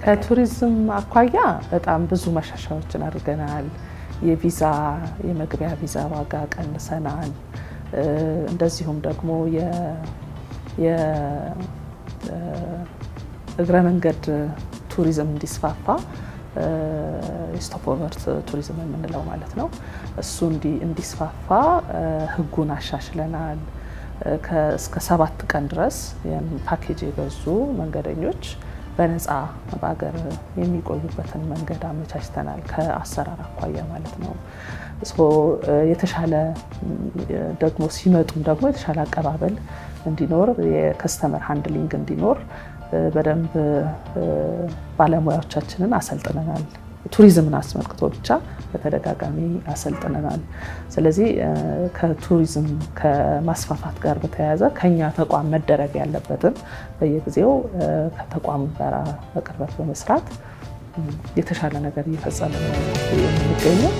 ከቱሪዝም አኳያ በጣም ብዙ መሻሻያዎችን አድርገናል። የቪዛ የመግቢያ ቪዛ ዋጋ ቀንሰናል። እንደዚሁም ደግሞ የእግረ መንገድ ቱሪዝም እንዲስፋፋ ስቶፕኦቨር ቱሪዝም የምንለው ማለት ነው። እሱ እንዲስፋፋ ህጉን አሻሽለናል። እስከ 7 ቀን ድረስ ፓኬጅ የገዙ መንገደኞች በነፃ በአገር የሚቆዩበትን መንገድ አመቻችተናል። ከአሰራር አኳያ ማለት ነው። የተሻለ ደግሞ ሲመጡም ደግሞ የተሻለ አቀባበል እንዲኖር የከስተመር ሃንድሊንግ እንዲኖር በደንብ ባለሙያዎቻችንን አሰልጥነናል። ቱሪዝምን አስመልክቶ ብቻ በተደጋጋሚ አሰልጥነናል። ስለዚህ ከቱሪዝም ከማስፋፋት ጋር በተያያዘ ከኛ ተቋም መደረግ ያለበትን በየጊዜው ከተቋም ጋር በቅርበት በመስራት የተሻለ ነገር እየፈጸመ ነው የሚገኘው።